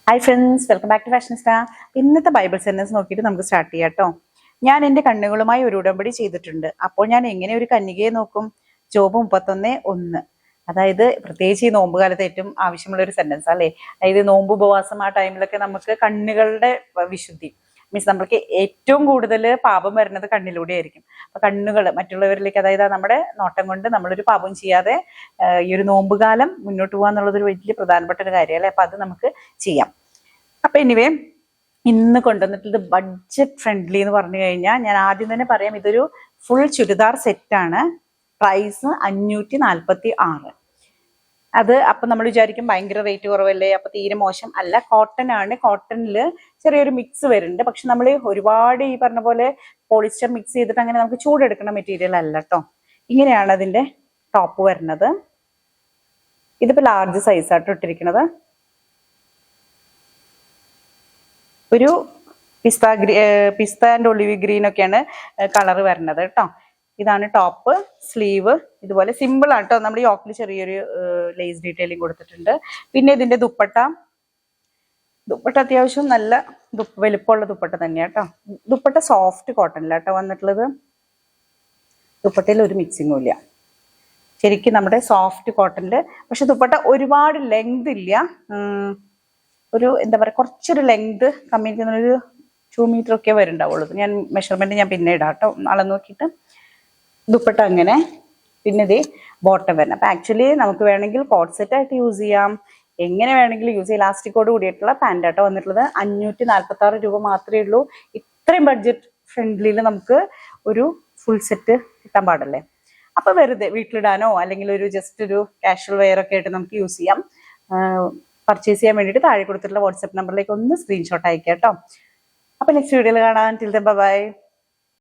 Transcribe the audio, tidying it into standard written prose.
Hi friends, welcome back to fashionista. ഇന്നത്തെ Bible sentence നോക്കിയിട്ട് നമുക്ക് സ്റ്റാർട്ട് ചെയ്യാം കേട്ടോ. ഞാൻ എൻ്റെ കണ്ണുകളുമായി ഒരു ഉടമ്പടി ചെയ്തിട്ടുണ്ട്. അപ്പോൾ ഞാൻ എങ്ങനെ ഒരു കന്യകയെ നോക്കും? ജോബ് 31:1. അതായത് പ്രത്യേകിച്ച് ഈ നോമ്പ് കാലത്ത് ഏറ്റവും ആവശ്യമുള്ള ഒരു സെന്റൻസ് അല്ലേ. അതായത് നോമ്പ് ഉപവാസം ആ ടൈമിലൊക്കെ നമുക്ക് കണ്ണുകളുടെ വിശുദ്ധി മീൻസ് നമ്മൾക്ക് ഏറ്റവും കൂടുതൽ പാപം വരുന്നത് കണ്ണിലൂടെ ആയിരിക്കും. അപ്പൊ കണ്ണുകൾ മറ്റുള്ളവരിലേക്ക്, അതായത് നമ്മുടെ നോട്ടം കൊണ്ട് നമ്മളൊരു പാപം ചെയ്യാതെ ഈ ഒരു നോമ്പുകാലം മുന്നോട്ട് പോകുക എന്നുള്ളത് ഒരു വലിയ പ്രധാനപ്പെട്ട ഒരു കാര്യമല്ലേ. അപ്പൊ അത് നമുക്ക് ചെയ്യാം. അപ്പൊ എനിവേ ഇന്ന് കൊണ്ടുവന്നിട്ടുള്ളത് ബഡ്ജറ്റ് ഫ്രണ്ട്ലി എന്ന് പറഞ്ഞു കഴിഞ്ഞാൽ ഞാൻ ആദ്യം തന്നെ പറയാം, ഇതൊരു ഫുൾ ചുരിദാർ സെറ്റാണ്. പ്രൈസ് 546. അത് അപ്പൊ നമ്മൾ വിചാരിക്കും ഭയങ്കര റേറ്റ് കുറവല്ലേ, അപ്പൊ തീരെ മോശം അല്ല. കോട്ടൺ ആണ്. കോട്ടണിൽ ചെറിയൊരു മിക്സ് വരുന്നുണ്ട്. പക്ഷെ നമ്മൾ ഒരുപാട് ഈ പറഞ്ഞ പോലെ പോളിസ്റ്റർ മിക്സ് ചെയ്തിട്ട് അങ്ങനെ നമുക്ക് ചൂടെടുക്കുന്ന മെറ്റീരിയൽ അല്ല കേട്ടോ. ഇങ്ങനെയാണ് അതിന്റെ ടോപ്പ് വരുന്നത്. ഇതിപ്പോ ലാർജ് സൈസായിട്ട് ഇട്ടിരിക്കുന്നത്. ഒരു പിസ്ത ആൻഡ് ഒലിവ് ഗ്രീൻ ഒക്കെയാണ് കളർ വരുന്നത് കേട്ടോ. ഇതാണ് ടോപ്പ്. സ്ലീവ് ഇതുപോലെ സിമ്പിൾ ആണ് കേട്ടോ. നമ്മുടെ യോക്കിൽ ചെറിയൊരു ലേസ് ഡീറ്റെയിലിംഗ് കൊടുത്തിട്ടുണ്ട്. പിന്നെ ഇതിന്റെ ദുപ്പട്ട അത്യാവശ്യം നല്ല വലുപ്പമുള്ള ദുപ്പട്ട തന്നെയാണ് കേട്ടോ. ദുപ്പട്ട സോഫ്റ്റ് കോട്ടണിലാട്ടോ വന്നിട്ടുള്ളത്. ദുപ്പട്ടയിൽ ഒരു മിക്സിങ്ങും ഇല്ല, ശരിക്കും നമ്മുടെ സോഫ്റ്റ് കോട്ടണില്. പക്ഷെ ദുപ്പട്ട ഒരുപാട് ലെങ്ത് ഇല്ല, ഒരു എന്താ പറയുക, കുറച്ചൊരു ലെങ്ത് കമ്മിക്കുന്ന ഒരു 2 മീറ്റർ ഒക്കെ വരുന്നുണ്ടാവുള്ളൂ. ഞാൻ മെഷർമെന്റ് പിന്നെ ഇടാം കേട്ടോ, നാളെ നോക്കിയിട്ട്. ദുപ്പട്ട അങ്ങനെ. പിന്നെ ഇത് ബോട്ടം വരണം. അപ്പൊ ആക്ച്വലി നമുക്ക് വേണമെങ്കിൽ കോട്ട് സെറ്റ് ആയിട്ട് യൂസ് ചെയ്യാം, എങ്ങനെ വേണമെങ്കിലും യൂസ് ചെയ്യാം. ഇലാസ്റ്റിക്കോട് കൂടിയിട്ടുള്ള പാൻ്റ് ആട്ടോ വന്നിട്ടുള്ളത്. 546 രൂപ മാത്രമേ ഉള്ളൂ. ഇത്രയും ബഡ്ജറ്റ് ഫ്രണ്ട്ലിയിൽ നമുക്ക് ഒരു ഫുൾ സെറ്റ് കിട്ടാൻ പാടല്ലേ. അപ്പൊ വെറുതെ വീട്ടിലിടാനോ അല്ലെങ്കിൽ ഒരു ജസ്റ്റ് ഒരു കാഷ്വൽ വെയർ ഒക്കെ ആയിട്ട് നമുക്ക് യൂസ് ചെയ്യാം. പർച്ചേസ് ചെയ്യാൻ വേണ്ടിയിട്ട് താഴെ കൊടുത്തിട്ടുള്ള വാട്സ്ആപ്പ് നമ്പറിലേക്ക് ഒന്ന് സ്ക്രീൻഷോട്ട് അയക്കാം കേട്ടോ. അപ്പൊ നെക്സ്റ്റ് വീഡിയോയിൽ കാണാം. Till then bye.